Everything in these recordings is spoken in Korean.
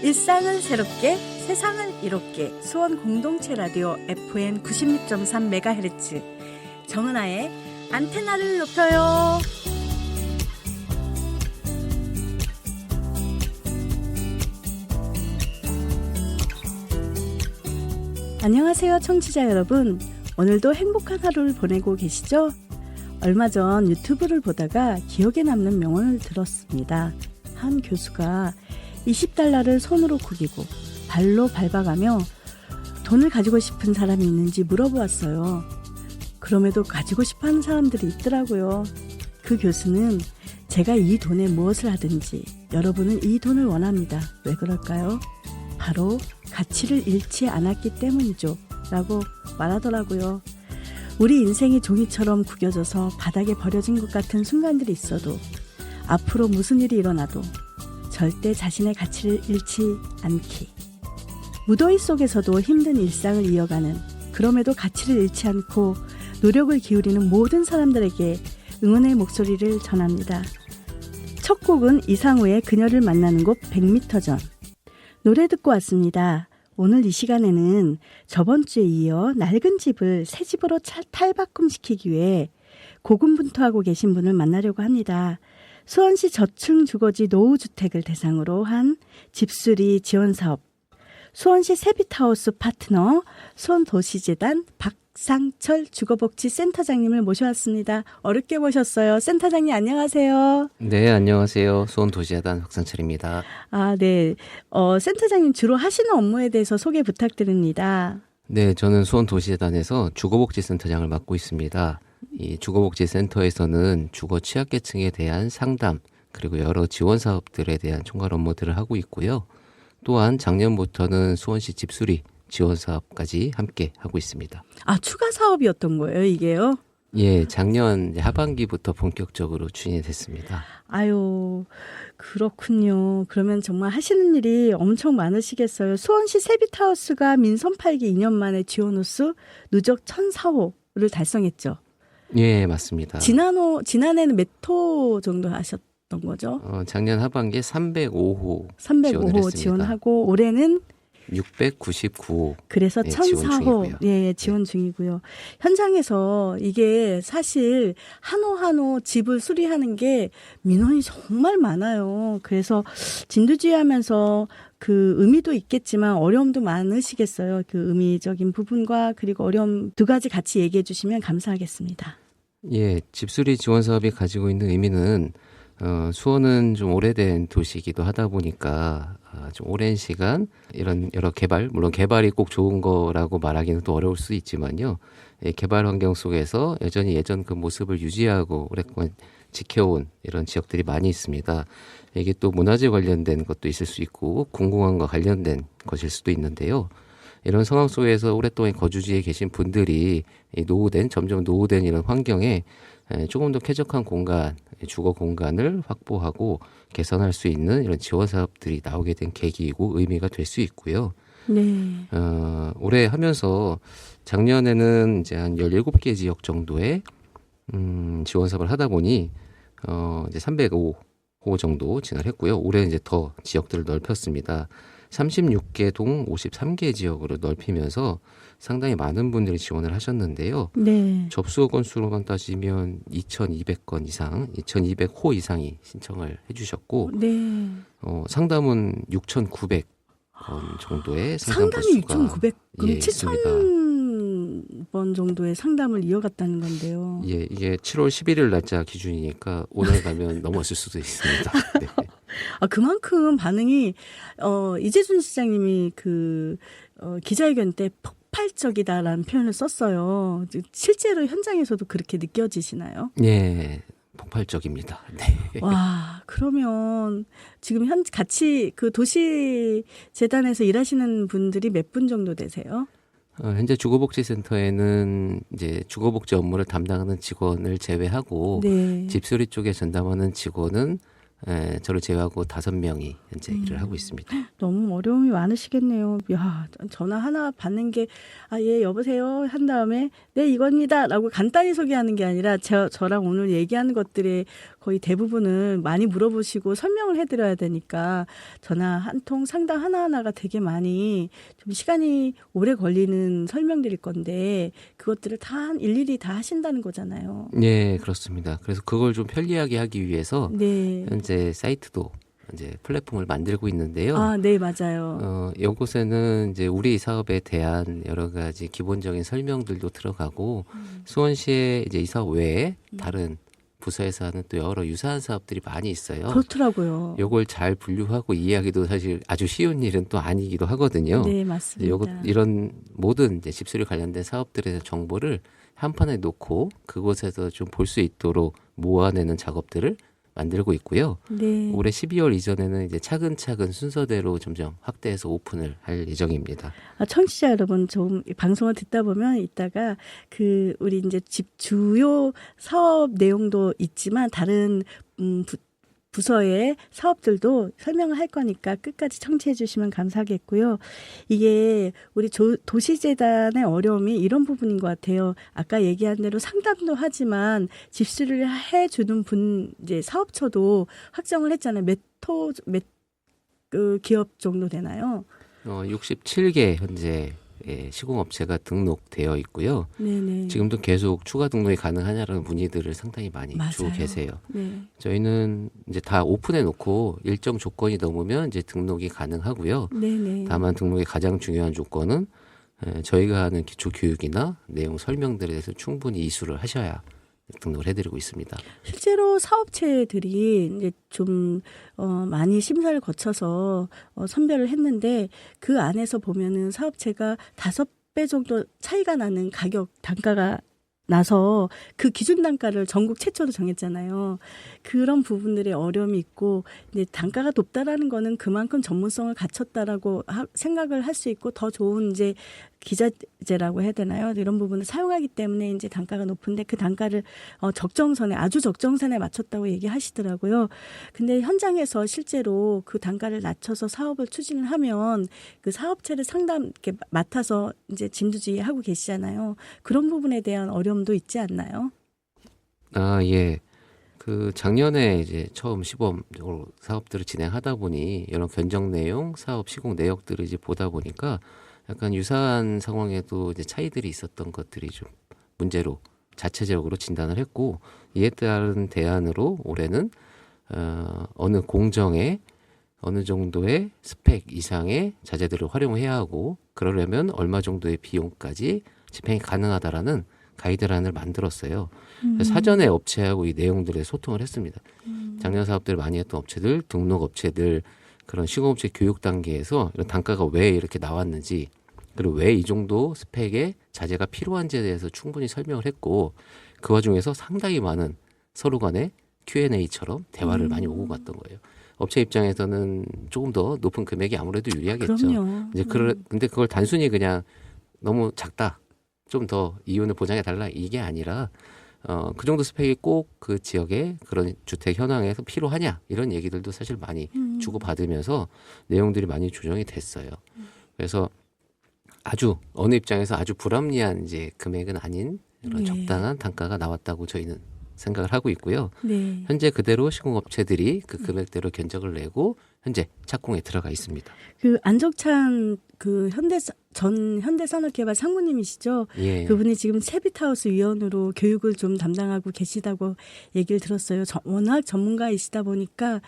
일상을 새롭게 세상을 이롭게 수원 공동체 라디오 FM 96.3MHz 정은아의 안테나를 높여요. 안녕하세요 청취자 여러분. 오늘도 행복한 하루를 보내고 계시죠? 얼마 전 유튜브를 보다가 기억에 남는 명언을 들었습니다. 한 교수가 20달러를 손으로 구기고 발로 밟아가며 돈을 가지고 싶은 사람이 있는지 물어보았어요. 그럼에도 가지고 싶어하는 사람들이 있더라고요. 그 교수는 제가 이 돈에 무엇을 하든지 여러분은 이 돈을 원합니다. 왜 그럴까요? 바로 가치를 잃지 않았기 때문이죠. 라고 말하더라고요. 우리 인생이 종이처럼 구겨져서 바닥에 버려진 것 같은 순간들이 있어도 앞으로 무슨 일이 일어나도 절대 자신의 가치를 잃지 않기. 무더위 속에서도 힘든 일상을 이어가는, 그럼에도 가치를 잃지 않고 노력을 기울이는 모든 사람들에게 응원의 목소리를 전합니다. 첫 곡은 이상우의 그녀를 만나는 곳 100m 전. 노래 듣고 왔습니다. 오늘 이 시간에는 저번 주에 이어 낡은 집을 새 집으로 탈바꿈시키기 위해 고군분투하고 계신 분을 만나려고 합니다. 수원시 저층 주거지 노후주택을 대상으로 한 집수리 지원사업, 수원시 세빛하우스 파트너, 수원도시재단 박상철 주거복지센터장님을 모셔왔습니다. 어렵게 모셨어요. 센터장님 안녕하세요. 네, 안녕하세요. 수원도시재단 박상철입니다. 네. 센터장님 주로 하시는 업무에 대해서 소개 부탁드립니다. 네, 저는 수원도시재단에서 주거복지센터장을 맡고 있습니다. 이 주거복지센터에서는 주거 취약계층에 대한 상담, 그리고 여러 지원 사업들에 대한 총괄 업무들을 하고 있고요. 또한 작년부터는 수원시 집수리 지원 사업까지 함께 하고 있습니다. 추가 사업이었던 거예요, 이게요? 예, 작년 하반기부터 본격적으로 추진이 됐습니다. 아유, 그렇군요. 그러면 정말 하시는 일이 엄청 많으시겠어요. 수원시 세빛하우스가 민선 8기 2년 만에 지원 호수 누적 1004호를 달성했죠. 예, 맞습니다. 지난해는 몇 호 정도 하셨던 거죠? 작년 하반기에 305호 305호 지원하고 올해는 699호. 그래서 네, 1004호 지원 중이고요. 현장에서 이게 사실 한 호 한 호 집을 수리하는 게 민원이 정말 많아요. 그래서 진두지휘하면서 그 의미도 있겠지만 어려움도 많으시겠어요. 그 의미적인 부분과 그리고 어려움 두 가지 같이 얘기해 주시면 감사하겠습니다. 예, 집수리 지원 사업이 가지고 있는 의미는 수원은 좀 오래된 도시이기도 하다 보니까 좀 오랜 시간 이런 여러 개발, 물론 개발이 꼭 좋은 거라고 말하기는 또 어려울 수 있지만요. 개발 환경 속에서 여전히 예전 그 모습을 유지하고 오랫동안 지켜온 이런 지역들이 많이 있습니다. 이게 또 문화재 관련된 것도 있을 수 있고 공공항과 관련된 것일 수도 있는데요. 이런 상황 속에서 오랫동안 거주지에 계신 분들이 점점 노후된 이런 환경에 조금 더 쾌적한 공간, 주거 공간을 확보하고 개선할 수 있는 이런 지원 사업들이 나오게 된 계기이고 의미가 될 수 있고요. 네. 올해 하면서 작년에는 이제 한 17개 지역 정도의 지원 사업을 하다 보니 이제 305호 정도 진행했고요. 올해는 이제 더 지역들을 넓혔습니다. 36개 동 53개 지역으로 넓히면서 상당히 많은 분들이 지원을 하셨는데요. 네. 접수 건수로만 따지면 2,200건 이상, 2,200호 이상이 신청을 해주셨고, 네. 상담은 6,900건 정도의 상담 상담이 건수가 6,900, 그럼 예, 있습니다. 7,000번 정도의 상담을 이어갔다는 건데요. 예, 이게 7월 11일 날짜 기준이니까 오늘 가면 넘었을 수도 있습니다. 네. 그만큼 반응이 이재순 시장님이 기자회견 때 폭발적이다라는 표현을 썼어요. 실제로 현장에서도 그렇게 느껴지시나요? 예, 폭발적입니다. 네. 와, 그러면 지금 같이 그 도시재단에서 일하시는 분들이 몇 분 정도 되세요? 현재 주거복지센터에는 이제 주거복지 업무를 담당하는 직원을 제외하고 네. 집수리 쪽에 전담하는 직원은 저를 제외하고 5명이 현재 일을 하고 있습니다. 너무 어려움이 많으시겠네요. 야, 전화 하나 받는 게, 예, 여보세요? 한 다음에, 네, 이겁니다. 라고 간단히 소개하는 게 아니라, 저랑 오늘 얘기하는 것들의 거의 대부분을 많이 물어보시고 설명을 해드려야 되니까, 전화 한 통 상담 하나하나가 되게 많이 좀 시간이 오래 걸리는 설명드릴 건데, 그것들을 다 일일이 다 하신다는 거잖아요. 네, 그렇습니다. 그래서 그걸 좀 편리하게 하기 위해서, 네. 현재 사이트도 이제 플랫폼을 만들고 있는데요. 네, 맞아요. 이곳에는 이제 우리 사업에 대한 여러 가지 기본적인 설명들도 들어가고 수원시에 이제 이 사업 외에 다른 부서에서 하는 또 여러 유사한 사업들이 많이 있어요. 그렇더라고요. 요걸 잘 분류하고 이해하기도 사실 아주 쉬운 일은 또 아니기도 하거든요. 네, 맞습니다. 이런 모든 이제 집수리 관련된 사업들에 대한 정보를 한 판에 놓고 그곳에서 좀 볼 수 있도록 모아내는 작업들을 만들고 있고요. 네. 올해 12월 이전에는 이제 차근차근 순서대로 점점 확대해서 오픈을 할 예정입니다. 청취자 여러분, 좀 방송을 듣다 보면 이따가 우리 이제 집 주요 사업 내용도 있지만 다른 부서의 사업들도 설명을 할 거니까 끝까지 청취해 주시면 감사하겠고요. 이게 우리 도시재단의 어려움이 이런 부분인 것 같아요. 아까 얘기한 대로 상담도 하지만 집수리를 해주는 이제 사업처도 확정을 했잖아요. 그 기업 정도 되나요? 67개 현재 시공업체가 등록되어 있고요. 네네. 지금도 계속 추가 등록이 가능하냐라는 문의들을 상당히 많이 주고 계세요. 네. 저희는 이제 다 오픈해 놓고 일정 조건이 넘으면 이제 등록이 가능하고요. 네네. 다만 등록의 가장 중요한 조건은 저희가 하는 기초 교육이나 내용 설명들에 대해서 충분히 이수를 하셔야 등록을 해드리고 있습니다. 실제로 사업체들이 이제 좀 많이 심사를 거쳐서 선별을 했는데 그 안에서 보면은 사업체가 5배 정도 차이가 나는 단가가 나서 그 기준 단가를 전국 최초로 정했잖아요. 그런 부분들의 어려움이 있고 이제 단가가 높다라는 거는 그만큼 전문성을 갖췄다라고 생각을 할 수 있고 더 좋은 이제 기자재라고 해야 되나요? 이런 부분을 사용하기 때문에 이제 단가가 높은데 그 단가를 아주 적정선에 맞췄다고 얘기하시더라고요. 근데 현장에서 실제로 그 단가를 낮춰서 사업을 추진을 하면 그 사업체를 이렇게 맡아서 이제 진두지휘하고 계시잖아요. 그런 부분에 대한 어려움도 있지 않나요? 예. 작년에 이제 처음 시범적으로 사업들을 진행하다 보니 이런 견적 내용, 사업 시공 내역들을 이제 보다 보니까 약간 유사한 상황에도 이제 차이들이 있었던 것들이 좀 문제로 자체적으로 진단을 했고 이에 따른 대안으로 올해는 어느 공정에 어느 정도의 스펙 이상의 자재들을 활용해야 하고 그러려면 얼마 정도의 비용까지 집행이 가능하다라는 가이드라인을 만들었어요. 사전에 업체하고 이 내용들에 소통을 했습니다. 작년 사업들 많이 했던 업체들, 등록 업체들, 그런 시공업체 교육 단계에서 이런 단가가 왜 이렇게 나왔는지 그리고 왜 이 정도 스펙의 자재가 필요한지에 대해서 충분히 설명을 했고 그 와중에서 상당히 많은 서로 간의 Q&A처럼 대화를 많이 오고 갔던 거예요. 업체 입장에서는 조금 더 높은 금액이 아무래도 유리하겠죠. 그럼요. 이제 근데 그걸 단순히 그냥 너무 작다. 좀 더 이윤을 보장해 달라 이게 아니라 그 정도 스펙이 꼭 그 지역의 그런 주택 현황에서 필요하냐 이런 얘기들도 사실 많이 주고받으면서 내용들이 많이 조정이 됐어요. 그래서 어느 입장에서 아주 불합리한 이제 금액은 아닌 이런 적당한 단가가 나왔다고 저희는 생각을 하고 있고요. 네. 현재 그대로 시공업체들이 그 금액대로 견적을 내고 현재 착공에 들어가 있습니다. 안적찬 전 현대산업개발 상무님이시죠. 예. 그분이 지금 채비타우스 위원으로 교육을 좀 담당하고 계시다고 얘기를 들었어요. 워낙 전문가이시다 보니까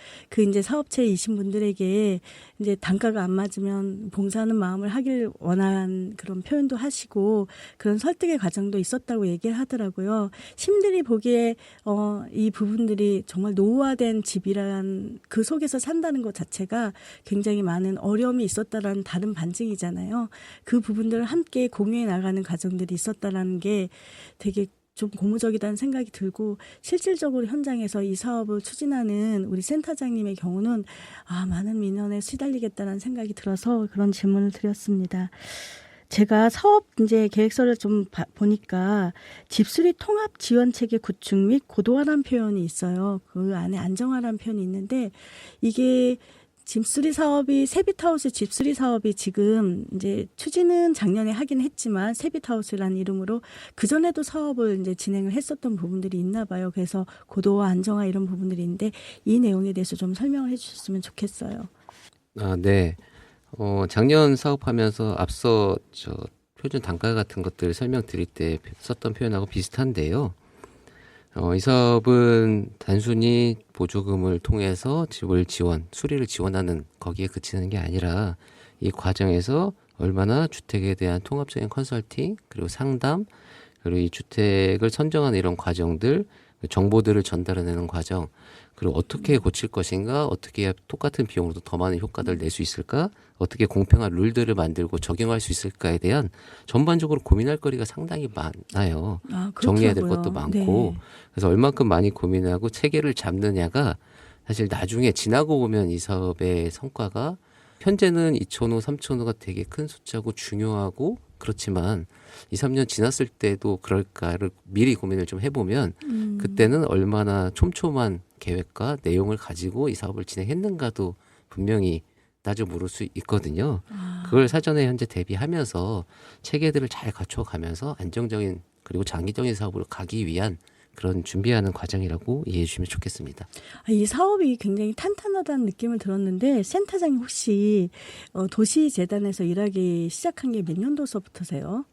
이제 사업체이신 분들에게 이제 단가가 안 맞으면 봉사하는 마음을 하길 원한 그런 표현도 하시고 그런 설득의 과정도 있었다고 얘기를 하더라고요. 시민들이 보기에 이 부분들이 정말 노후화된 집이란 그 속에서 산다는 것 자체가 굉장히 많은 어려움이 있었다라는 다른 반증이잖아요. 그 부분들을 함께 공유해 나가는 과정들이 있었다라는 게 되게 좀 고무적이다는 생각이 들고 실질적으로 현장에서 이 사업을 추진하는 우리 센터장님의 경우는 많은 민원에 시달리겠다는 생각이 들어서 그런 질문을 드렸습니다. 제가 사업 이제 계획서를 좀 보니까 집수리 통합 지원 체계 구축 및 고도화라는 표현이 있어요. 그 안에 안정화라는 표현이 있는데 이게 집수리 사업이 세빛하우스 집수리 사업이 지금 이제 추진은 작년에 하긴 했지만 세빛하우스라는 이름으로 그 전에도 사업을 이제 진행을 했었던 부분들이 있나 봐요. 그래서 고도화 안정화 이런 부분들이 있는데 이 내용에 대해서 좀 설명을 해주셨으면 좋겠어요. 아, 네. 작년 사업하면서 앞서 표준 단가 같은 것들 설명드릴 때 썼던 표현하고 비슷한데요. 이 사업은 단순히 보조금을 통해서 집을 수리를 지원하는 거기에 그치는 게 아니라 이 과정에서 얼마나 주택에 대한 통합적인 컨설팅, 그리고 상담, 그리고 이 주택을 선정하는 이런 과정들, 정보들을 전달해내는 과정, 그리고 어떻게 고칠 것인가, 어떻게 해야 똑같은 비용으로도 더 많은 효과를 낼 수 있을까, 어떻게 공평한 룰들을 만들고 적용할 수 있을까에 대한 전반적으로 고민할 거리가 상당히 많아요. 정리해야 될 것도 많고. 네. 그래서 얼만큼 많이 고민하고 체계를 잡느냐가 사실 나중에 지나고 보면 이 사업의 성과가 현재는 2,000호, 3,000호가 되게 큰 숫자고 중요하고 그렇지만 2, 3년 지났을 때도 그럴까를 미리 고민을 좀 해보면 그때는 얼마나 촘촘한 계획과 내용을 가지고 이 사업을 진행했는가도 분명히 따져 물을 수 있거든요. 그걸 사전에 현재 대비하면서 체계들을 잘 갖춰가면서 안정적인 그리고 장기적인 사업으로 가기 위한 그런 준비하는 과정이라고 이해해 주시면 좋겠습니다. 이 사업이 굉장히 탄탄하다는 느낌을 들었는데 센터장님 혹시 도시재단에서 일하기 시작한 게 몇 년도서부터세요?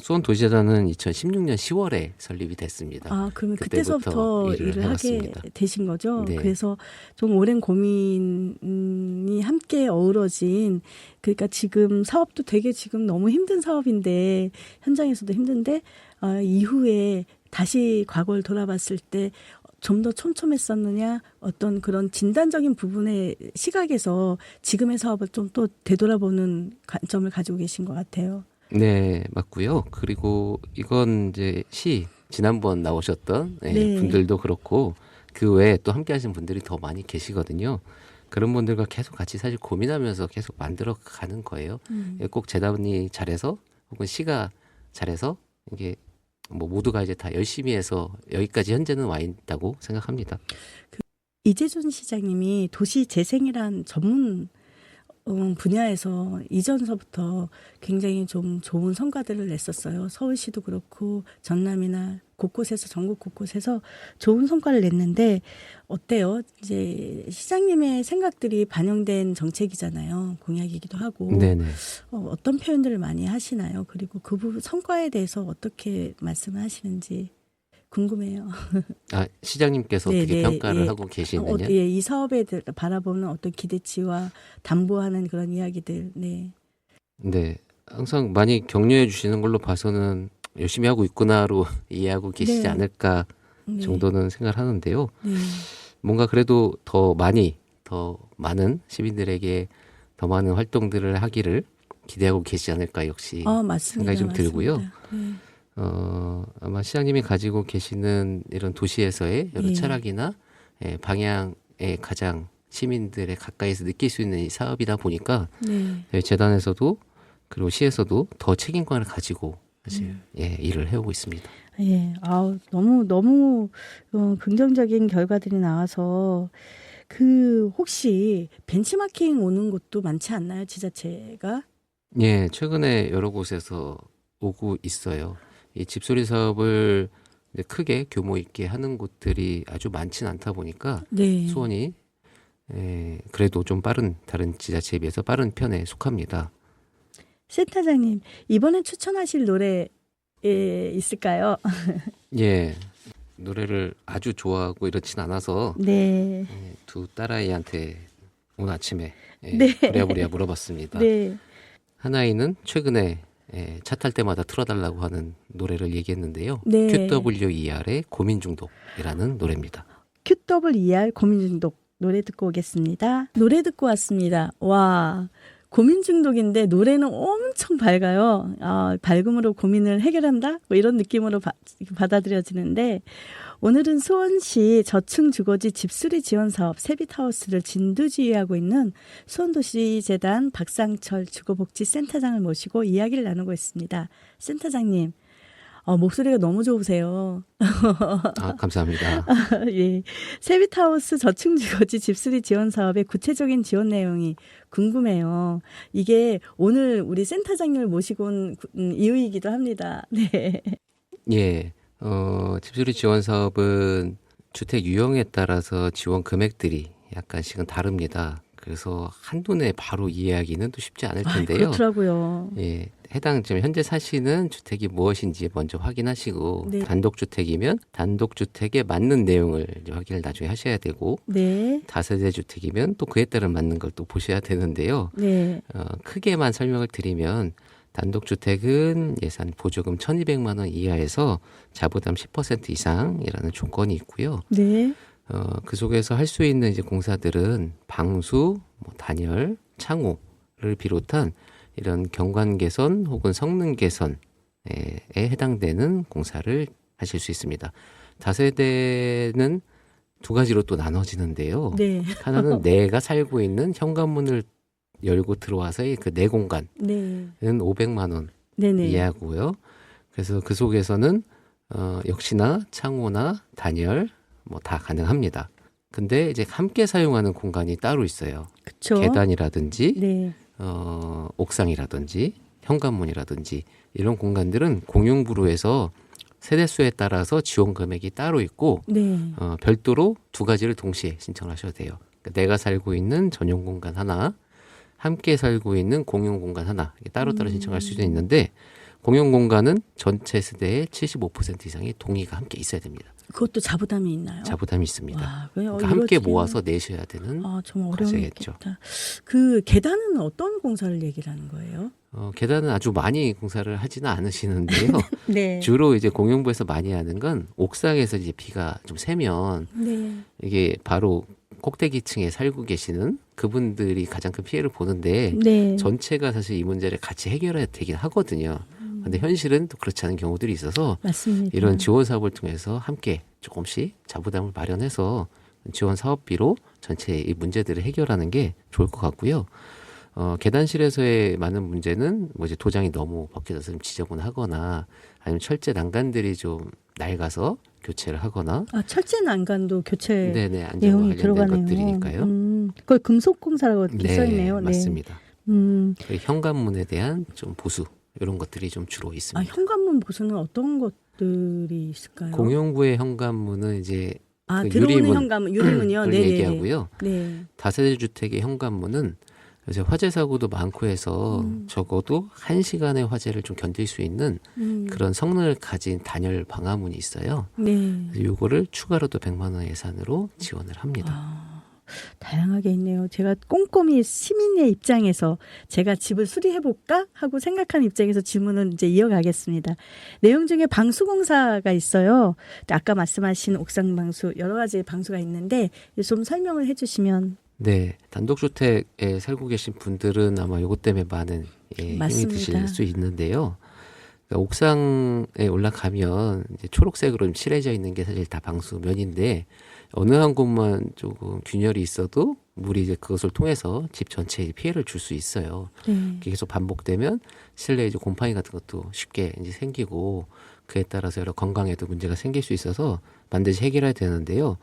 수원도시재단은 2016년 10월에 설립이 됐습니다. 그러면 그때서부터 일을 하게 되신 거죠? 네. 그래서 좀 오랜 고민이 함께 어우러진, 그러니까 지금 사업도 되게 지금 너무 힘든 사업인데, 현장에서도 힘든데, 이후에 다시 과거를 돌아봤을 때 좀 더 촘촘했었느냐, 어떤 그런 진단적인 부분의 시각에서 지금의 사업을 좀 또 되돌아보는 관점을 가지고 계신 것 같아요. 네, 맞고요. 그리고 이건 이제 지난번 나오셨던 네. 분들도 그렇고 그 외에 또 함께 하신 분들이 더 많이 계시거든요. 그런 분들과 계속 같이 사실 고민하면서 계속 만들어 가는 거예요. 꼭 재단이 잘해서 혹은 시가 잘해서 이게 뭐 모두가 이제 다 열심히 해서 여기까지 현재는 와 있다고 생각합니다. 이재준 시장님이 도시재생이란 전문 분야에서 이전서부터 굉장히 좀 좋은 성과들을 냈었어요. 서울시도 그렇고 전남이나 곳곳에서 전국 곳곳에서 좋은 성과를 냈는데 어때요? 이제 시장님의 생각들이 반영된 정책이잖아요. 공약이기도 하고. 네네. 어떤 표현들을 많이 하시나요? 그리고 그 부분 성과에 대해서 어떻게 말씀을 하시는지 궁금해요. 시장님께서 네, 어떻게 네, 평가를 예. 하고 계시느냐? 이 사업에 바라보는 어떤 기대치와 담보하는 그런 이야기들. 네. 네, 항상 많이 격려해 주시는 걸로 봐서는 열심히 하고 있구나로 이해하고 계시지 네. 않을까 네. 정도는 생각을 하는데요. 네. 뭔가 그래도 더 많은 시민들에게 더 많은 활동들을 하기를 기대하고 계시지 않을까 역시 맞습니다. 생각이 좀 들고요. 네. 아마 시장님이 가지고 계시는 이런 도시에서의 여러 예. 철학이나 방향에 가장 시민들의 가까이서 느낄 수 있는 이 사업이다 보니까 네. 저희 재단에서도 그리고 시에서도 더 책임감을 가지고 사실 일을 해오고 있습니다. 예. 너무 긍정적인 결과들이 나와서 혹시 벤치마킹 오는 곳도 많지 않나요? 지자체가? 예, 최근에 여러 곳에서 오고 있어요. 이 집수리 사업을 이제 크게 규모 있게 하는 곳들이 아주 많지는 않다 보니까 네. 수원이 그래도 좀 다른 지자체에 비해서 빠른 편에 속합니다. 센터장님, 이번에 추천하실 노래 있을까요? 예, 노래를 아주 좋아하고 이렇진 않아서 네. 두 딸아이한테 오늘 아침에 네. 부랴부랴 물어봤습니다. 네. 하나이는 최근에 차 탈 때마다 틀어달라고 하는 노래를 얘기했는데요. 네. QWER의 고민중독이라는 노래입니다. QWER 고민중독 노래 듣고 오겠습니다. 노래 듣고 왔습니다. 와, 고민 중독인데 노래는 엄청 밝아요. 밝음으로 고민을 해결한다? 뭐 이런 느낌으로 받아들여지는데 오늘은 수원시 저층주거지 집수리 지원 사업 세빛하우스를 진두지휘하고 있는 수원도시재단 박상철 주거복지센터장을 모시고 이야기를 나누고 있습니다. 센터장님, 목소리가 너무 좋으세요. 감사합니다. 예. 세빛하우스 저층주거지 집수리 지원 사업의 구체적인 지원 내용이 궁금해요. 이게 오늘 우리 센터장님을 모시고 온 이유이기도 합니다. 네. 예. 집수리 지원 사업은 주택 유형에 따라서 지원 금액들이 약간씩은 다릅니다. 그래서 한눈에 바로 이해하기는 또 쉽지 않을 텐데요. 그렇더라고요. 예. 해당 지금 현재 사시는 주택이 무엇인지 먼저 확인하시고 네. 단독주택이면 단독주택에 맞는 내용을 이제 확인을 나중에 하셔야 되고 네. 다세대 주택이면 또 그에 따른 맞는 걸 또 보셔야 되는데요. 네. 크게만 설명을 드리면 단독주택은 예산 보조금 1,200만 원 이하에서 자부담 10% 이상이라는 조건이 있고요. 네. 그 속에서 할 수 있는 이제 공사들은 방수, 단열, 창호를 비롯한 이런 경관 개선 혹은 성능 개선에 해당되는 공사를 하실 수 있습니다. 다세대는 두 가지로 또 나눠지는데요. 네. 하나는 내가 살고 있는 현관문을 열고 들어와서의 그 내 공간은 네. 500만 원 네네. 이하고요. 그래서 그 속에서는 역시나 창호나 단열 다 가능합니다. 근데 이제 함께 사용하는 공간이 따로 있어요. 그쵸. 계단이라든지 네. 옥상이라든지 현관문이라든지 이런 공간들은 공용부로해서 세대수에 따라서 지원 금액이 따로 있고 네. 별도로 두 가지를 동시에 신청을 하셔도 돼요. 그러니까 내가 살고 있는 전용 공간 하나, 함께 살고 있는 공용 공간 하나 따로따로 신청할 수도 있는데 공용 공간은 전체 세대의 75% 이상의 동의가 함께 있어야 됩니다. 그것도 자부담이 있나요? 자부담이 있습니다. 와, 그러니까 함께 모아서 내셔야 되는 정말 과제겠죠. 어려움이겠다. 그 계단은 어떤 공사를 얘기를 하는 거예요? 계단은 아주 많이 공사를 하지는 않으시는데요. 네. 주로 이제 공용부에서 많이 하는 건 옥상에서 이제 비가 좀 새면 네. 이게 바로 꼭대기층에 살고 계시는 그분들이 가장 큰 피해를 보는데 네. 전체가 사실 이 문제를 같이 해결해야 되긴 하거든요. 근데 현실은 또 그렇지 않은 경우들이 있어서 맞습니다. 이런 지원 사업을 통해서 함께 조금씩 자부담을 마련해서 지원 사업비로 전체 이 문제들을 해결하는 게 좋을 것 같고요. 계단실에서의 많은 문제는 이제 도장이 너무 벗겨져서 좀 지저분하거나 아니면 철제 난간들이 좀 낡아서 교체를 하거나 철제 난간도 교체 네네 안전과 내용이 관련된 들어가네요. 것들이니까요. 그걸 금속 공사라고 네, 써 있네요. 맞습니다. 네. 현관문에 대한 좀 보수 이런 것들이 좀 주로 있습니다. 현관문 보수는 어떤 것들이 있을까요? 공용부의 현관문은 이제 그 들어오는 유리문, 현관문, 유리문이요. 를 네, 얘기하고요. 네. 다세대 주택의 현관문은 이제 화재 사고도 많고 해서 적어도 1시간의 화재를 좀 견딜 수 있는 그런 성능을 가진 단열 방화문이 있어요. 네. 이거를 추가로 또 100만 원 예산으로 지원을 합니다. 다양하게 있네요. 제가 꼼꼼히 시민의 입장에서 제가 집을 수리해볼까 하고 생각하는 입장에서 질문을 이제 이어가겠습니다. 내용 중에 방수공사가 있어요. 아까 말씀하신 옥상 방수 여러 가지 방수가 있는데 좀 설명을 해주시면. 네, 단독주택에 살고 계신 분들은 아마 이것 때문에 많은 힘이 맞습니다. 드실 수 있는데요. 그러니까 옥상에 올라가면 이제 초록색으로 좀 칠해져 있는 게 사실 다 방수면인데 어느 한 곳만 조금 균열이 있어도 물이 이제 그것을 통해서 집 전체에 피해를 줄 수 있어요. 네. 계속 반복되면 실내 이제 곰팡이 같은 것도 쉽게 이제 생기고 그에 따라서 여러 건강에도 문제가 생길 수 있어서 반드시 해결해야 되는데요.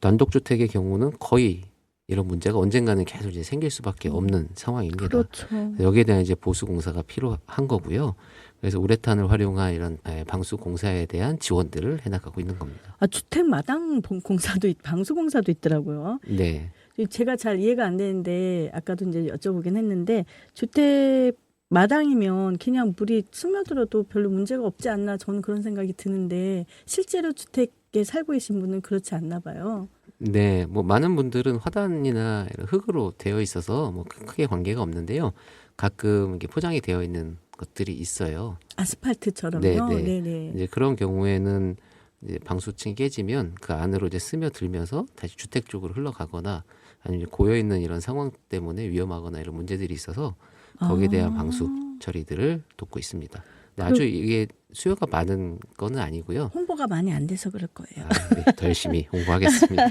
단독주택의 경우는 거의 이런 문제가 언젠가는 계속 이제 생길 수밖에 없는 상황입니다. 그렇죠. 여기에 대한 이제 보수 공사가 필요한 거고요. 그래서 우레탄을 활용한 이런 방수 공사에 대한 지원들을 해나가고 있는 겁니다. 주택 마당 공사도 방수 공사도 있더라고요. 네. 제가 잘 이해가 안 되는데 아까도 이제 여쭤보긴 했는데 주택 마당이면 그냥 물이 스며들어도 별로 문제가 없지 않나 저는 그런 생각이 드는데 실제로 주택에 살고 계신 분은 그렇지 않나 봐요. 네, 많은 분들은 화단이나 이런 흙으로 되어 있어서 크게 관계가 없는데요. 가끔 이렇게 포장이 되어 있는 것들이 있어요. 아스팔트처럼요. 네. 네네. 이제 그런 경우에는 이제 방수층이 깨지면 그 안으로 이제 스며들면서 다시 주택 쪽으로 흘러가거나 아니면 고여 있는 이런 상황 때문에 위험하거나 이런 문제들이 있어서 거기에 대한 방수 처리들을 돕고 있습니다. 근데 아주 이게 수요가 많은 거는 아니고요. 홍보가 많이 안 돼서 그럴 거예요. 네, 더 열심히 홍보하겠습니다.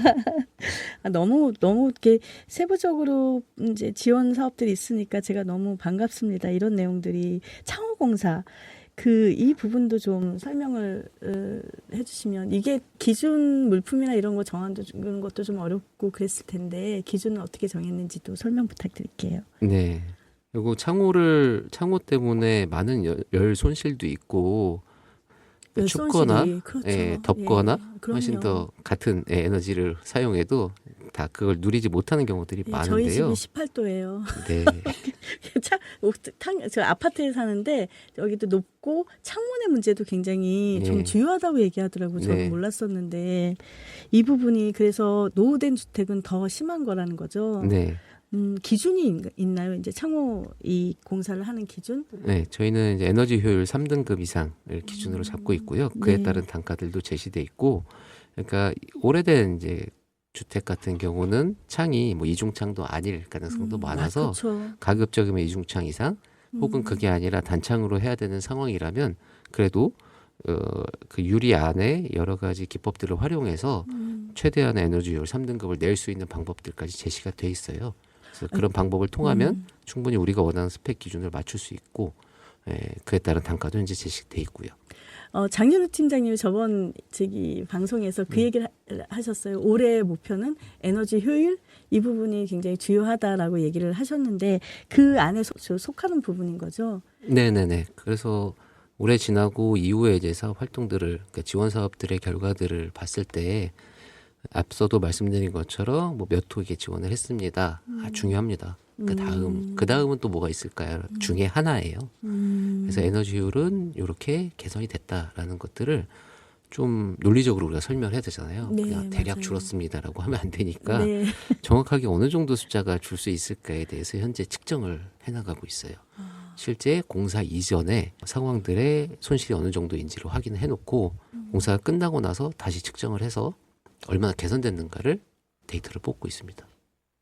너무 이렇게 세부적으로 이제 지원 사업들이 있으니까 제가 너무 반갑습니다. 이런 내용들이 창호공사 이 부분도 좀 설명을 해주시면 이게 기준 물품이나 이런 거 정하는 것도 좀 어렵고 그랬을 텐데 기준은 어떻게 정했는지도 설명 부탁드릴게요. 네. 그리고 창호 때문에 많은 열 손실도 있고 춥거나 그렇죠. 예, 덥거나 예, 훨씬 더 같은 에너지를 사용해도 다 그걸 누리지 못하는 경우들이 예, 많은데요. 저희 집이 18도예요. 네. 저 아파트에 사는데 여기도 높고 창문의 문제도 굉장히 네. 좀 중요하다고 얘기하더라고요. 저는 네. 몰랐었는데 이 부분이 그래서 노후된 주택은 더 심한 거라는 거죠. 네. 기준이 있나요? 이제 창호 이 공사를 하는 기준? 네, 저희는 이제 에너지 효율 3등급 이상을 기준으로 잡고 있고요. 그에 네. 따른 단가들도 제시돼 있고, 그러니까 오래된 이제 주택 같은 경우는 창이 뭐 이중창도 아닐 가능성도 많아서 그렇죠. 가급적이면 이중창 이상, 혹은 그게 아니라 단창으로 해야 되는 상황이라면 그래도 그 유리 안에 여러 가지 기법들을 활용해서 최대한의 에너지 효율 3등급을 낼 수 있는 방법들까지 제시가 돼 있어요. 그래서 그런 방법을 통하면 충분히 우리가 원하는 스펙 기준을 맞출 수 있고, 그에 따른 단가도 현재 제시돼 있고요. 장윤우 팀장님이 저번 방송에서 그 얘기를 하셨어요. 올해 목표는 에너지 효율 이 부분이 굉장히 중요하다라고 얘기를 하셨는데 그 안에 속하는 부분인 거죠. 네네네. 그래서 올해 지나고 이후에 이제 사업 활동들을, 그러니까 지원 사업들의 결과들을 봤을 때 앞서도 말씀드린 것처럼 뭐 몇 호에 지원을 했습니다. 중요합니다. 그 다음은 또 뭐가 있을까요? 중에 하나예요. 그래서 에너지 효율은 이렇게 개선이 됐다라는 것들을 좀 논리적으로 우리가 설명해야 되잖아요. 네, 그냥 대략 맞아요. 줄었습니다라고 하면 안 되니까 네. 정확하게 어느 정도 숫자가 줄 수 있을까에 대해서 현재 측정을 해나가고 있어요. 실제 공사 이전에 상황들의 손실이 어느 정도인지를 확인을 해놓고 공사가 끝나고 나서 다시 측정을 해서 얼마나 개선됐는가를 데이터를 뽑고 있습니다.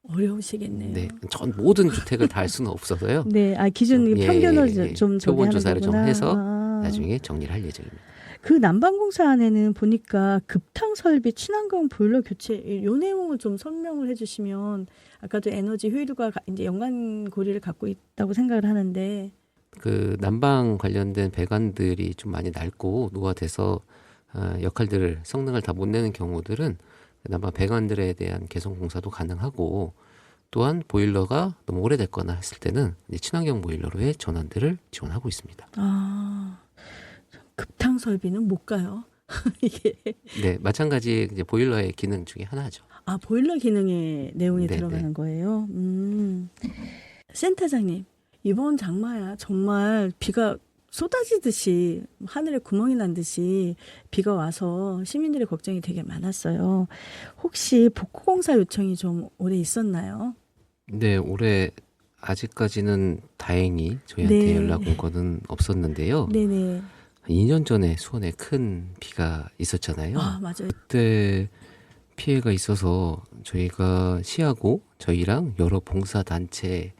어려우시겠네요. 네, 전 모든 주택을 다 할 수는 없어서요. 네, 기준 평균을 좀 표본 하는 조사를 좀 거구나. 해서 나중에 정리를 할 예정입니다. 그 난방공사 안에는 보니까 급탕 설비, 친환경 보일러 교체 이 내용을 좀 설명을 해주시면 아까도 에너지 효율과 이제 연관고리를 갖고 있다고 생각을 하는데 그 난방 관련된 배관들이 좀 많이 낡고 노화돼서 역할들을 성능을 다 못 내는 경우들은 난방 배관들에 대한 개선 공사도 가능하고 또한 보일러가 너무 오래됐거나 했을 때는 이제 친환경 보일러로의 전환들을 지원하고 있습니다. 급탕 설비는 못 가요. 이게 네, 마찬가지 이제 보일러의 기능 중에 하나죠. 보일러 기능의 내용이 네, 들어가는 네. 거예요. 센터장님 이번 장마야 정말 비가 쏟아지듯이 하늘에 구멍이 난 듯이 비가 와서 시민들의 걱정이 되게 많았어요. 혹시 복구공사 요청이 좀 오래 있었나요? 네, 올해 아직까지는 다행히 저희한테 네. 연락 온 거는 없었는데요. 네네. 2년 전에 수원에 큰 비가 있었잖아요. 맞아요. 그때 피해가 있어서 저희가 시하고 저희랑 여러 봉사단체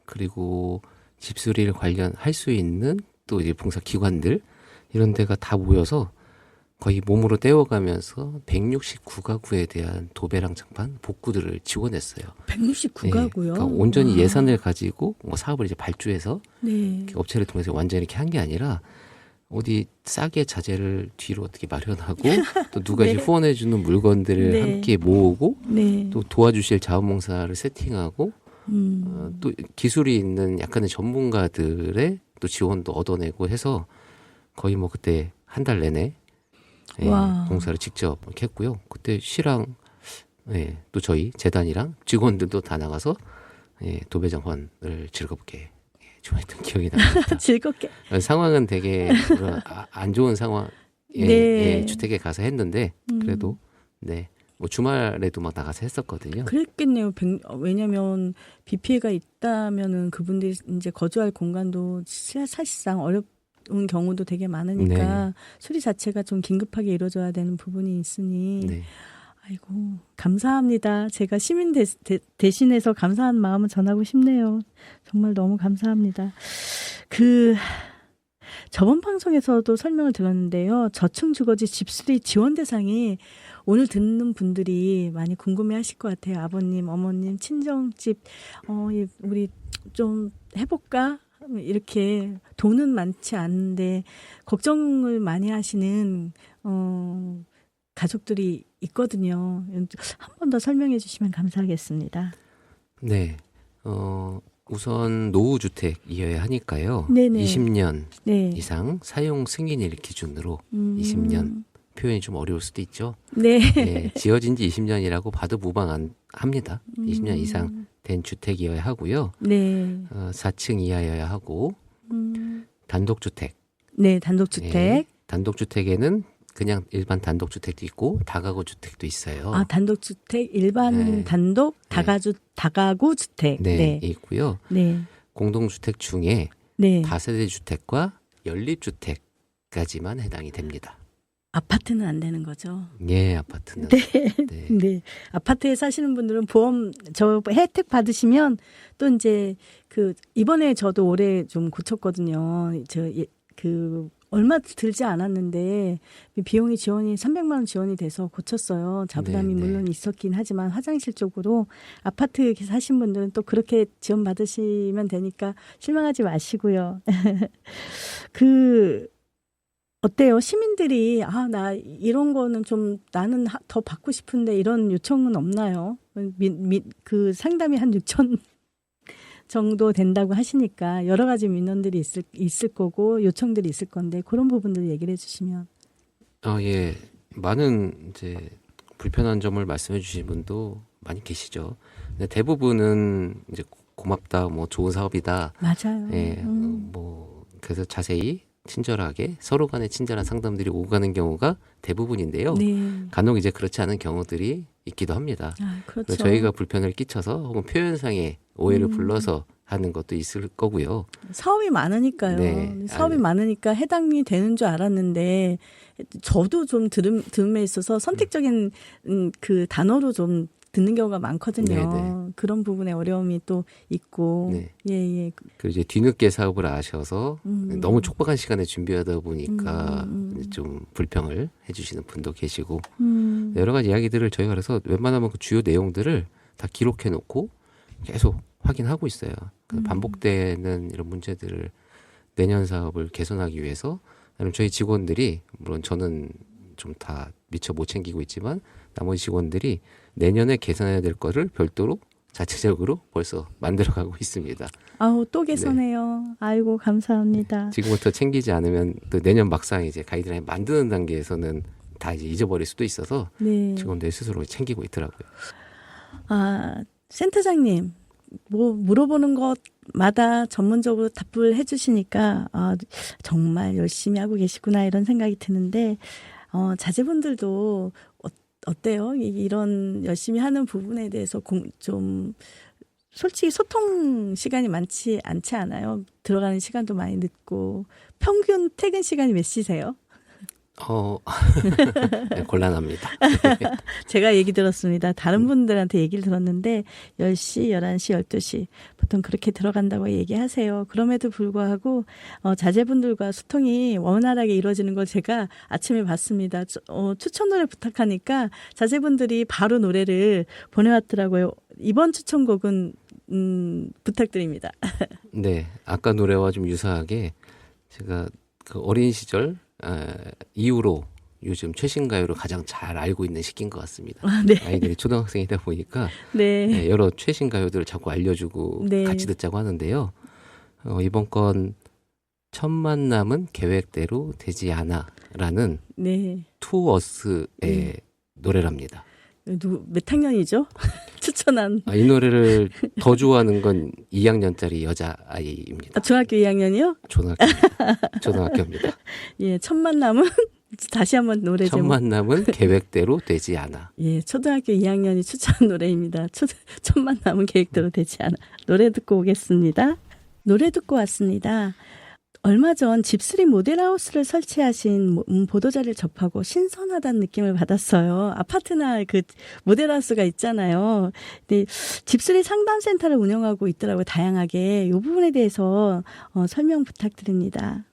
그리고 집수리를 관련할 수 있는 또 이제 봉사기관들 이런 데가 다 모여서 거의 몸으로 떼어가면서 169가구에 대한 도배랑 장판 복구들을 지원했어요. 169가구요? 그러니까 온전히 예산을 가지고 뭐 사업을 이제 발주해서 네. 업체를 통해서 완전히 이렇게 한 게 아니라 어디 싸게 자재를 뒤로 어떻게 마련하고 또 누가 이제 네. 후원해주는 물건들을 네. 함께 모으고 네. 또 도와주실 자원봉사를 세팅하고 또 기술이 있는 약간의 전문가들의 또 지원도 얻어내고 해서 거의 뭐 그때 한 달 내내 와. 봉사를 직접 이렇게 했고요. 그때 시랑 또 저희 재단이랑 직원들도 다 나가서 도배정환을 즐겁게 좋아했던 기억이 납니다. 즐겁게. 상황은 되게 안 좋은 상황 네. 주택에 가서 했는데 그래도 뭐 주말에도 막 나가서 했었거든요. 그랬겠네요. 왜냐면 비 피해가 있다면은 그분들이 이제 거주할 공간도 사실상 경우도 되게 많으니까 네. 수리 자체가 좀 긴급하게 이루어져야 되는 부분이 있으니 네. 아이고 감사합니다. 제가 시민 대신해서 감사한 마음을 전하고 싶네요. 정말 너무 감사합니다. 저번 방송에서도 설명을 들었는데요. 저층주거지 집수리 지원 대상이 오늘 듣는 분들이 많이 궁금해하실 것 같아요. 아버님, 어머님, 친정집 우리 좀 해볼까? 이렇게 돈은 많지 않은데 걱정을 많이 하시는 가족들이 있거든요. 한 번 더 설명해 주시면 감사하겠습니다. 네. 우선 노후주택이어야 하니까요. 네네. 20년 네. 이상 사용 승인일 기준으로 20년 표현이 좀 어려울 수도 있죠. 네. 네, 지어진 지 20년이라고 봐도 무방합니다. 20년 이상 된 주택이어야 하고요. 네. 4층 이하여야 하고 단독주택. 네, 단독주택. 네, 단독주택에는 그냥 일반 단독주택도 있고 다가구 주택도 있어요. 아, 단독주택, 일반 네. 단독, 다가구 주택. 네, 네. 있고요. 네. 공동주택 중에 네. 다세대 주택과 연립주택까지만 해당이 됩니다. 아파트는 안 되는 거죠. 예, 아파트는. 네. 네. 네. 아파트에 사시는 분들은 보험 혜택 받으시면 또 이제 이번에 저도 올해 좀 고쳤거든요. 얼마 들지 않았는데 비용이 지원이 300만 원 지원이 돼서 고쳤어요. 자부담이 네, 네. 물론 있었긴 하지만 화장실 쪽으로 아파트 사신 분들은 또 그렇게 지원 받으시면 되니까 실망하지 마시고요. 어때요? 시민들이 나 이런 거는 좀 나는 더 받고 싶은데 이런 요청은 없나요? 상담이 한 6천 정도 된다고 하시니까 여러 가지 민원들이 있을 거고 요청들이 있을 건데 그런 부분들 얘기를 해주시면. 예. 많은 이제 불편한 점을 말씀해 주신 분도 많이 계시죠. 근데 대부분은 이제 고맙다, 뭐 좋은 사업이다. 맞아요. 예. 그래서 자세히 친절하게 서로 간에 친절한 상담들이 오고 가는 경우가 대부분인데요. 네. 간혹 이제 그렇지 않은 경우들이 있기도 합니다. 그렇죠. 저희가 불편을 끼쳐서 혹은 표현상의 오해를 불러서 하는 것도 있을 거고요. 사업이 많으니까요. 네. 사업이 많으니까 해당이 되는 줄 알았는데 저도 좀 들음에 있어서 선택적인 단어로 좀 듣는 경우가 많거든요. 네네. 그런 부분에 어려움이 또 있고. 네. 예. 그리고 이제 뒤늦게 사업을 아셔서 너무 촉박한 시간에 준비하다 보니까 이제 좀 불평을 해주시는 분도 계시고 여러 가지 이야기들을 저희가 그래서 웬만하면 그 주요 내용들을 다 기록해 놓고 계속 확인하고 있어요. 반복되는 이런 문제들을 내년 사업을 개선하기 위해서 저희 직원들이 물론 저는 좀 다 미처 못 챙기고 있지만 나머지 직원들이 내년에 개선해야 될 거를 별도로 자체적으로 벌써 만들어가고 있습니다. 또 개선해요. 네. 아이고 감사합니다. 지금부터 챙기지 않으면 또 내년 막상 이제 가이드라인 만드는 단계에서는 다 이제 잊어버릴 수도 있어서 네. 직원들 스스로 챙기고 있더라고요. 센터장님, 물어보는 것마다 전문적으로 답을 해주시니까 정말 열심히 하고 계시구나 이런 생각이 드는데 자제분들도 어때요? 이런 열심히 하는 부분에 대해서 좀 솔직히 소통 시간이 많지 않지 않아요? 들어가는 시간도 많이 늦고 평균 퇴근 시간이 몇 시세요? 네, 곤란합니다. 제가 얘기 들었습니다. 다른 분들한테 얘기를 들었는데 10시, 11시, 12시 보통 그렇게 들어간다고 얘기하세요. 그럼에도 불구하고 자제분들과 소통이 원활하게 이루어지는 걸 제가 아침에 봤습니다. 추천 노래 부탁하니까 자제분들이 바로 노래를 보내왔더라고요. 이번 추천곡은 부탁드립니다. 네, 아까 노래와 좀 유사하게 제가 그 어린 시절 이후로 요즘 최신 가요를 가장 잘 알고 있는 시기인 것 같습니다. 네. 아이들이 초등학생이다 보니까 네. 여러 최신 가요들을 자꾸 알려주고 네. 같이 듣자고 하는데요. 이번 건 첫 만남은 계획대로 되지 않아라는 네. 투어스의 노래랍니다. 몇 학년이죠? 추천한. 이 노래를 더 좋아하는 건 2학년짜리 여자아이입니다. 중학교 2학년이요? 초등학교입니다. 예, 첫 만남은 다시 한번 노래 첫 제목. 만남은 계획대로 되지 않아. 예, 초등학교 2학년이 추천한 노래입니다. 첫 만남은 계획대로 되지 않아. 노래 듣고 오겠습니다. 노래 듣고 왔습니다. 얼마 전 집수리 모델하우스를 설치하신 보도자를 접하고 신선하다는 느낌을 받았어요. 아파트나 그 모델하우스가 있잖아요. 근데 집수리 상담센터를 운영하고 있더라고요. 다양하게. 이 부분에 대해서 설명 부탁드립니다.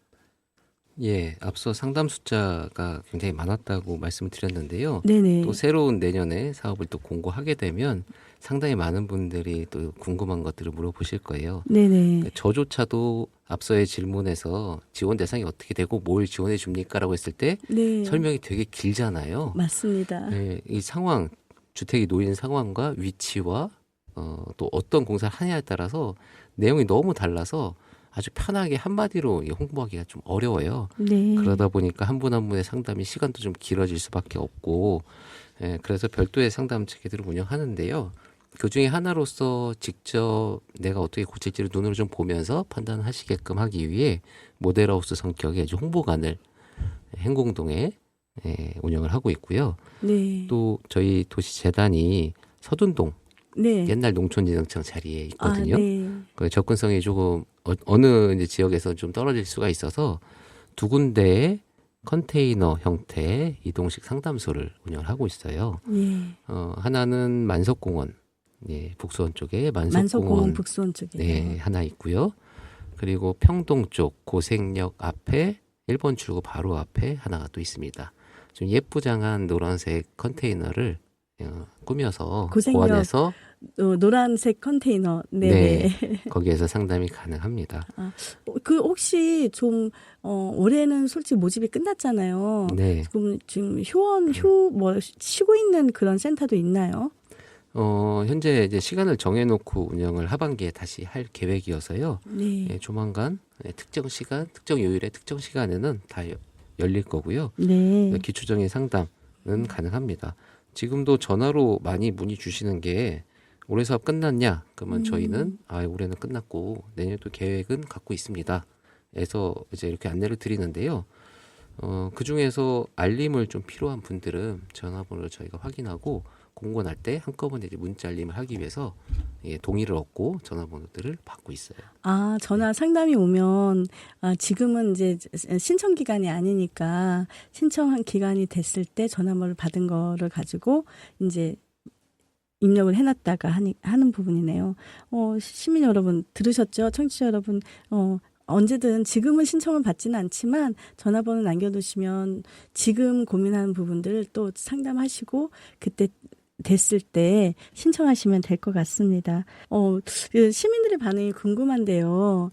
예, 앞서 상담 숫자가 굉장히 많았다고 말씀을 드렸는데요. 네네. 또 새로운 내년에 사업을 또 공고하게 되면 상당히 많은 분들이 또 궁금한 것들을 물어보실 거예요. 네네. 저조차도 앞서의 질문에서 지원 대상이 어떻게 되고 뭘 지원해 줍니까라고 했을 때 네. 설명이 되게 길잖아요. 맞습니다. 예, 이 상황, 주택이 놓인 상황과 위치와 또 어떤 공사를 하냐에 따라서 내용이 너무 달라서 아주 편하게 한마디로 홍보하기가 좀 어려워요. 네. 그러다 보니까 한 분 한 분의 상담이 시간도 좀 길어질 수밖에 없고, 예, 그래서 별도의 상담 체계들을 운영하는데요. 그 중에 하나로서 직접 내가 어떻게 고칠지를 눈으로 좀 보면서 판단하시게끔 하기 위해 모델하우스 성격의 홍보관을 행공동에 운영을 하고 있고요. 네. 또 저희 도시재단이 서둔동 네. 옛날 농촌진흥청 자리에 있거든요. 아, 네. 그 접근성이 조금 어느 이제 지역에서 좀 떨어질 수가 있어서 두 군데의 컨테이너 형태의 이동식 상담소를 운영을 하고 있어요. 예. 하나는 만석공원, 예, 북수원 쪽에 만석공원 만석공원 북수원 쪽에. 네, 하나 있고요. 그리고 평동 쪽 고생역 앞에 1번 출구 바로 앞에 하나가 또 있습니다. 좀 예쁘장한 노란색 컨테이너를 꾸며서 고생역. 그 안에서 노란색 컨테이너. 네. 네, 거기에서 상담이 가능합니다. 그 혹시 좀 올해는 솔직히 모집이 끝났잖아요. 네. 지금 뭐 쉬고 있는 그런 센터도 있나요? 현재 이제 시간을 정해놓고 운영을 하반기에 다시 할 계획이어서요. 네. 예, 조만간 특정 시간, 특정 요일에 특정 시간에는 다 열릴 거고요. 네. 기초적인 상담은 가능합니다. 지금도 전화로 많이 문의 주시는 게 올해 사업 끝났냐? 그러면 저희는 올해는 끝났고 내년도 계획은 갖고 있습니다. 에서 이제 이렇게 안내를 드리는데요. 그 중에서 알림을 좀 필요한 분들은 전화번호를 저희가 확인하고 공고 날 때 한꺼번에 이제 문자 알림을 하기 위해서 동의를 얻고 전화번호들을 받고 있어요. 전화 상담이 오면 지금은 이제 신청 기간이 아니니까 신청한 기간이 됐을 때 전화번호를 받은 거를 가지고 이제 입력을 해놨다가 하는 부분이네요. 시민 여러분 들으셨죠? 청취자 여러분, 언제든 지금은 신청을 받지는 않지만 전화번호 남겨두시면 지금 고민하는 부분들을 또 상담하시고 그때 됐을 때 신청하시면 될 것 같습니다. 시민들의 반응이 궁금한데요.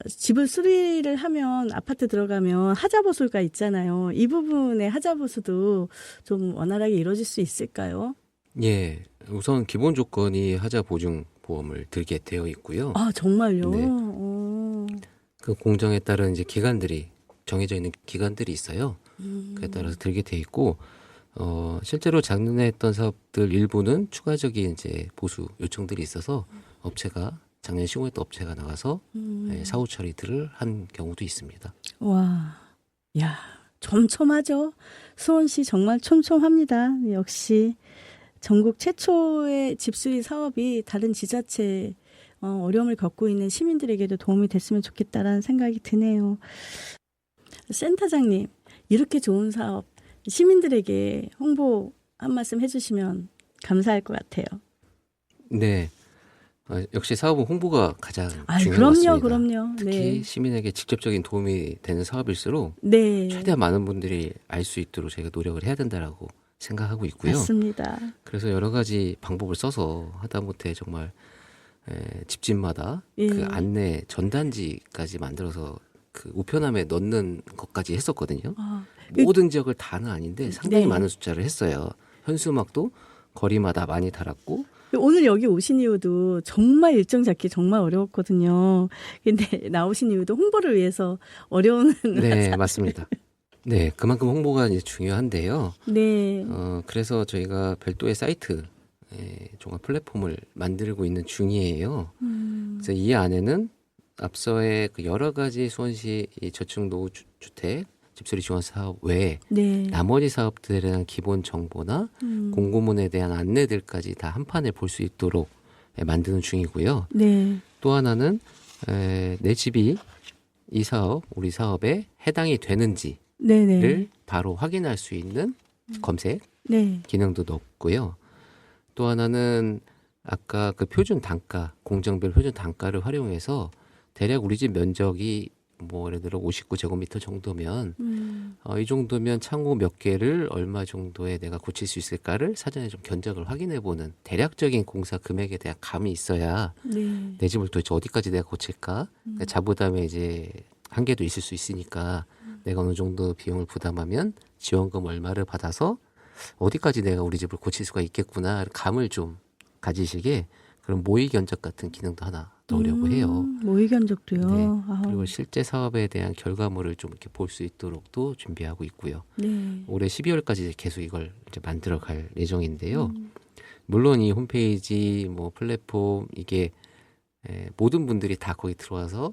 집을 수리를 하면 아파트 들어가면 하자보수가 있잖아요. 이 부분의 하자보수도 좀 원활하게 이루어질 수 있을까요? 예, 우선 기본 조건이 하자 보증 보험을 들게 되어 있고요. 정말요? 네. 그 공정에 따른 이제 기간들이 정해져 있는 기간들이 있어요. 그에 따라서 들게 돼 있고, 실제로 작년에 했던 사업들 일부는 추가적인 이제 보수 요청들이 있어서 업체가 작년 시공했던 업체가 나가서 사후 처리들을 한 경우도 있습니다. 와, 야, 촘촘하죠. 수원시 정말 촘촘합니다. 역시 전국 최초의 집수리 사업이 다른 지자체 어려움을 겪고 있는 시민들에게도 도움이 됐으면 좋겠다라는 생각이 드네요. 센터장님, 이렇게 좋은 사업 시민들에게 홍보 한 말씀 해주시면 감사할 것 같아요. 네, 역시 사업은 홍보가 가장 중요한 것 같습니다. 그럼요. 특히 네. 시민에게 직접적인 도움이 되는 사업일수록 네. 최대한 많은 분들이 알 수 있도록 저희가 노력을 해야 된다라고 생각하고 있고요. 맞습니다. 그래서 여러 가지 방법을 써서 하다못해 정말 집집마다 예. 그 안내 전단지까지 만들어서 그 우편함에 넣는 것까지 했었거든요. 모든 지역을 다는 아닌데 상당히 네. 많은 숫자를 했어요. 현수막도 거리마다 많이 달았고. 오늘 여기 오신 이유도 정말 일정 잡기 정말 어려웠거든요. 근데 나오신 이유도 홍보를 위해서 어려운. 네, 맞습니다. 네, 그만큼 홍보가 이제 중요한데요. 네. 그래서 저희가 별도의 사이트 종합 플랫폼을 만들고 있는 중이에요. 그래서 이 안에는 앞서의 그 여러 가지 수원시 이 저층노후 주택 집수리 지원 사업 외에 네. 나머지 사업들에 대한 기본 정보나 공고문에 대한 안내들까지 다 한 판에 볼 수 있도록 만드는 중이고요. 네. 또 하나는 내 집이 이 사업, 우리 사업에 해당이 되는지를 네네. 바로 확인할 수 있는 검색 네. 기능도 넣었고요. 또 하나는 아까 그 표준 단가, 공정별 표준 단가를 활용해서 대략 우리 집 면적이 뭐 예를 들어 59제곱미터 정도면 이 정도면 창호 몇 개를 얼마 정도에 내가 고칠 수 있을까를 사전에 좀 견적을 확인해보는 대략적인 공사 금액에 대한 감이 있어야 네. 내 집을 도대체 어디까지 내가 고칠까? 그러니까 자부담에 이제 한계도 있을 수 있으니까 내가 어느 정도 비용을 부담하면 지원금 얼마를 받아서 어디까지 내가 우리 집을 고칠 수가 있겠구나 감을 좀 가지시게 그런 모의 견적 같은 기능도 하나 넣으려고 해요. 모의 견적도요. 네. 아우. 그리고 실제 사업에 대한 결과물을 좀 이렇게 볼 수 있도록도 준비하고 있고요. 네. 올해 12월까지 이제 계속 이걸 이제 만들어 갈 예정인데요. 물론 이 홈페이지 뭐 플랫폼 이게 모든 분들이 다 거기 들어와서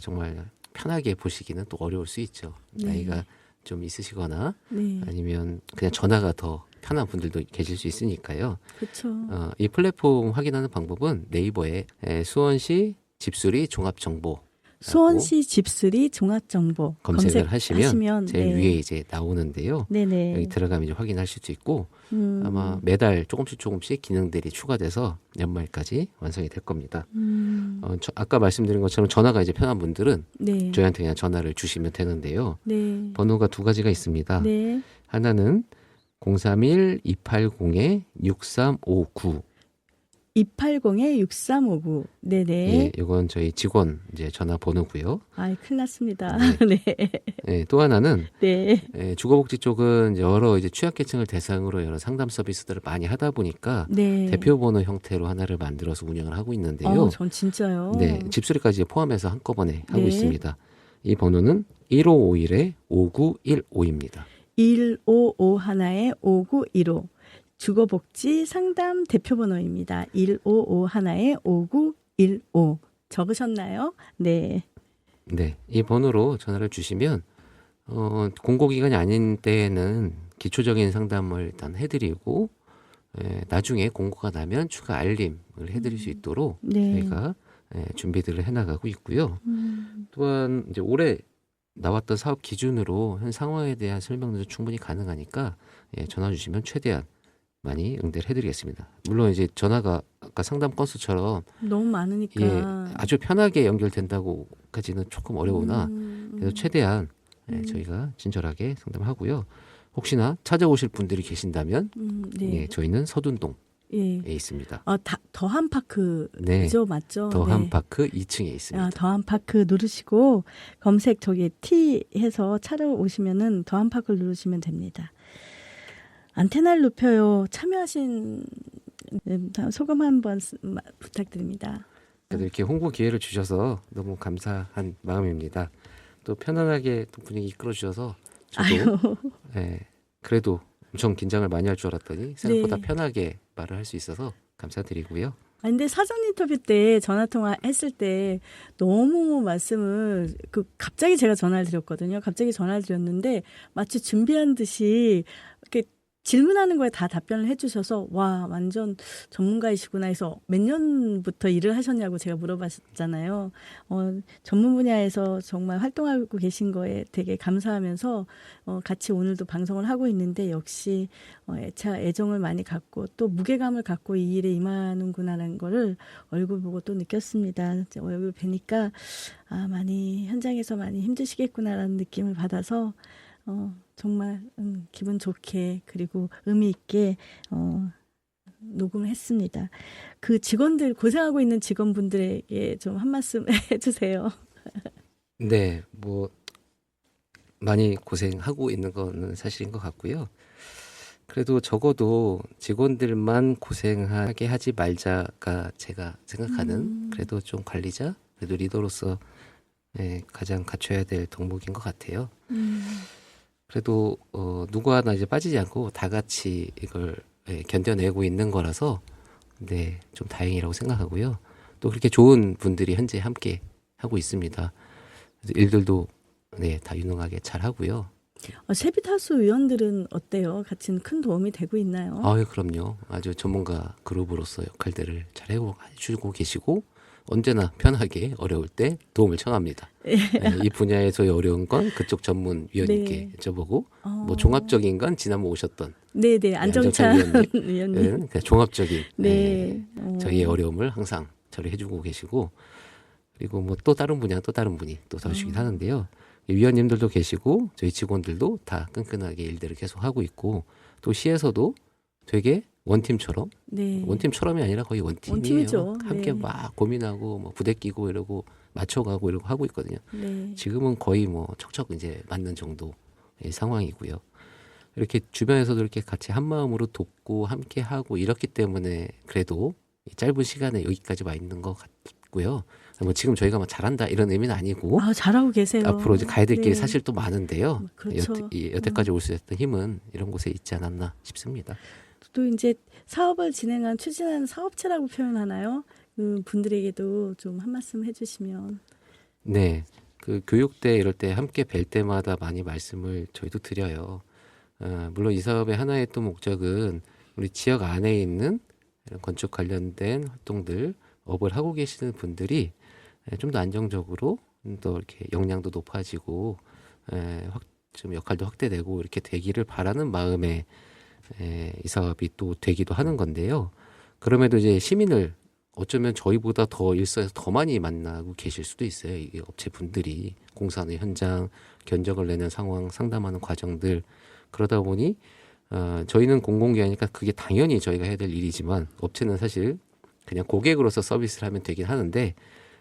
정말 편하게 보시기는 또 어려울 수 있죠. 네. 나이가 좀 있으시거나 네. 아니면 그냥 전화가 더 편한 분들도 계실 수 있으니까요. 그렇죠. 이 플랫폼 확인하는 방법은 네이버에 수원시 집수리 종합정보 수원시 집수리 종합정보 검색을 하시면 제일 네. 위에 이제 나오는데요. 네네. 여기 들어가면 이제 확인하실 수 있고 아마 매달 조금씩 기능들이 추가돼서 연말까지 완성이 될 겁니다. 아까 말씀드린 것처럼 전화가 이제 편한 분들은 네. 저희한테 그냥 전화를 주시면 되는데요. 네. 번호가 두 가지가 있습니다. 네. 하나는 031-280-6359. 280-6359. 네네. 예, 이건 저희 직원 이제 전화 번호고요. 아이, 큰일 났습니다. 네. 네. 예, 또 하나는 네. 주거복지 쪽은 이제 여러 이제 취약계층을 대상으로 여러 상담 서비스들을 많이 하다 보니까 네. 대표번호 형태로 하나를 만들어서 운영을 하고 있는데요. 전 진짜요. 네, 집수리까지 포함해서 한꺼번에 하고 네. 있습니다. 이 번호는 1551-5915입니다. 1551-5915. 주거복지 상담 대표번호입니다. 1551-5915. 적으셨나요? 네. 네, 이 번호로 전화를 주시면 공고기간이 아닌 때에는 기초적인 상담을 일단 해드리고 나중에 공고가 나면 추가 알림을 해드릴 수 있도록 네. 저희가 준비들을 해나가고 있고요. 또한 이제 올해 나왔던 사업 기준으로 현 상황에 대한 설명도 충분히 가능하니까 전화 주시면 최대한 많이 응대를 해드리겠습니다. 물론 이제 전화가 아까 상담 건수처럼 너무 많으니까. 아주 편하게 연결된다고까지는 조금 어려우나 그래서 최대한 저희가 친절하게 상담하고요. 혹시나 찾아오실 분들이 계신다면 네. 저희는 서둔동에 예. 있습니다. 더한파크죠, 네. 맞죠? 더한파크 2층에 있습니다. 더한파크 누르시고 검색 저기 T 해서 찾아오시면은 더한파크를 누르시면 됩니다. 안테나를 높여요. 참여하신 소감 한번 부탁드립니다. 그래도 이렇게 홍보 기회를 주셔서 너무 감사한 마음입니다. 또 편안하게 또 분위기 이끌어 주셔서 저도 그래도 엄청 긴장을 많이 할 줄 알았더니 생각보다 네. 편하게 말을 할 수 있어서 감사드리고요. 근데 사전 인터뷰 때 전화 통화 했을 때 너무 말씀을 갑자기 제가 전화를 드렸거든요. 갑자기 전화를 드렸는데 마치 준비한 듯이 이렇게 질문하는 거에 다 답변을 해주셔서 와 완전 전문가이시구나 해서 몇 년부터 일을 하셨냐고 제가 물어봤잖아요. 전문 분야에서 정말 활동하고 계신 거에 되게 감사하면서 같이 오늘도 방송을 하고 있는데 역시 애정을 많이 갖고 또 무게감을 갖고 이 일에 임하는구나라는 거를 얼굴 보고 또 느꼈습니다. 얼굴 뵈니까 많이 현장에서 많이 힘드시겠구나라는 느낌을 받아서 정말 기분 좋게 그리고 의미 있게 녹음을 했습니다. 그 직원들 고생하고 있는 직원분들에게 좀 한 말씀 해주세요. 네, 뭐 많이 고생하고 있는 거는 사실인 것 같고요. 그래도 적어도 직원들만 고생하게 하지 말자가 제가 생각하는 그래도 좀 관리자, 그래도 리더로서 가장 갖춰야 될 덕목인 것 같아요. 그래도 누구 하나 이제 빠지지 않고 다 같이 이걸 견뎌내고 있는 거라서 좀 다행이라고 생각하고요. 또 그렇게 좋은 분들이 현재 함께 하고 있습니다. 그래서 일들도 다 유능하게 잘 하고요. 세빛하우스 위원들은 어때요? 같이 큰 도움이 되고 있나요? 그럼요. 아주 전문가 그룹으로서 역할들을 잘 해주고 계시고 언제나 편하게 어려울 때 도움을 청합니다. 이 분야에서의 어려운 건 그쪽 전문 위원님께 네. 여쭤보고 뭐 종합적인 건 지난번 오셨던 네네 안정찬 안정찬 위원님. 종합적인 네. 저희의 어려움을 항상 처리해주고 계시고 그리고 뭐 또 다른 분야 또 다른 분이 또 서주시긴 하는데요. 위원님들도 계시고 저희 직원들도 다 끈끈하게 일들을 계속 하고 있고 또 시에서도 되게 원팀처럼 네. 원팀처럼이 아니라 거의 원팀이에요. 원팀이죠. 함께 네. 막 고민하고 뭐 부대 끼고 이러고 맞춰가고 이러고 하고 있거든요. 네. 지금은 거의 뭐 척척 이제 맞는 정도의 상황이고요. 이렇게 주변에서도 이렇게 같이 한 마음으로 돕고 함께 하고 이렇기 때문에 그래도 이 짧은 시간에 여기까지 와 있는 것 같고요. 뭐 지금 저희가 막 잘한다 이런 의미는 아니고 아 잘하고 계세요. 앞으로 이제 가야 될 길이 네. 사실 또 많은데요. 그렇죠. 여태까지 올 수 있었던 힘은 이런 곳에 있지 않았나 싶습니다. 또 이제 사업을 진행한 추진하는 사업체라고 표현하나요? 그 분들에게도 좀 한 말씀 해주시면. 네, 그 교육 때 이럴 때 함께 뵐 때마다 많이 말씀을 저희도 드려요. 물론 이 사업의 하나의 또 목적은 우리 지역 안에 있는 이런 건축 관련된 활동들, 업을 하고 계시는 분들이 좀 더 안정적으로 또 이렇게 역량도 높아지고 좀 역할도 확대되고 이렇게 되기를 바라는 마음에 이 사업이 또 되기도 하는 건데요. 그럼에도 이제 시민을 어쩌면 저희보다 더 일선에서 더 많이 만나고 계실 수도 있어요. 이게 업체분들이 공사하는 현장, 견적을 내는 상황, 상담하는 과정들 그러다 보니 저희는 공공기관이니까 그게 당연히 저희가 해야 될 일이지만 업체는 사실 그냥 고객으로서 서비스를 하면 되긴 하는데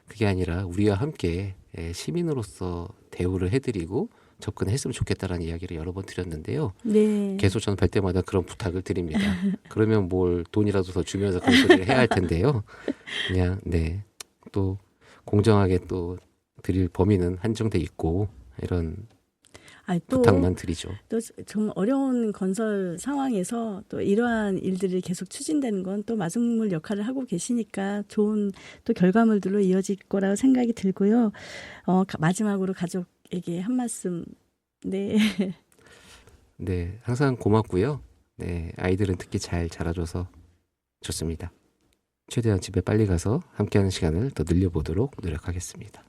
그게 아니라 우리와 함께 시민으로서 대우를 해드리고 접근했으면 좋겠다라는 이야기를 여러 번 드렸는데요. 네. 계속 저는 뵐 때마다 그런 부탁을 드립니다. 그러면 뭘 돈이라도 더 주면서 그런 소리를 해야 할 텐데요. 그냥 또 공정하게 또 드릴 범위는 한정돼 있고 이런 아니, 또 부탁만 드리죠. 좀 어려운 건설 상황에서 또 이러한 일들이 계속 추진되는 건 또 마중물 역할을 하고 계시니까 좋은 또 결과물들로 이어질 거라고 생각이 들고요. 마지막으로 가족에게 한 말씀. 네. 네, 항상 고맙고요. 네, 아이들은 특히 잘 자라줘서 좋습니다. 최대한 집에 빨리 가서 함께하는 시간을 더 늘려보도록 노력하겠습니다.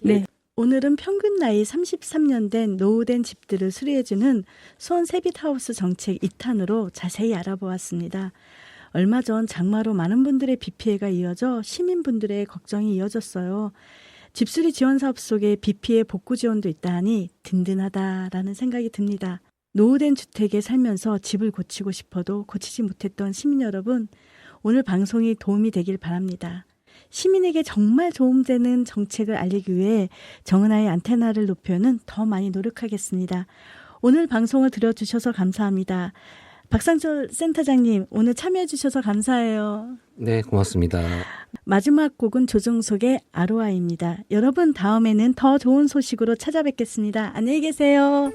네. 오늘은 평균 나이 33년 된 노후된 집들을 수리해주는 수원 세빛하우스 정책 2탄으로 자세히 알아보았습니다. 얼마 전 장마로 많은 분들의 비 피해가 이어져 시민분들의 걱정이 이어졌어요. 집수리 지원 사업 속에 비 피해 복구 지원도 있다 하니 든든하다라는 생각이 듭니다. 노후된 주택에 살면서 집을 고치고 싶어도 고치지 못했던 시민 여러분, 오늘 방송이 도움이 되길 바랍니다. 시민에게 정말 도움되는 정책을 알리기 위해 정은아의 안테나를 높여는 더 많이 노력하겠습니다. 오늘 방송을 들어주셔서 감사합니다. 박상철 센터장님, 오늘 참여해 주셔서 감사해요. 네, 고맙습니다. 마지막 곡은 조정석의 아로하입니다. 여러분, 다음에는 더 좋은 소식으로 찾아뵙겠습니다. 안녕히 계세요.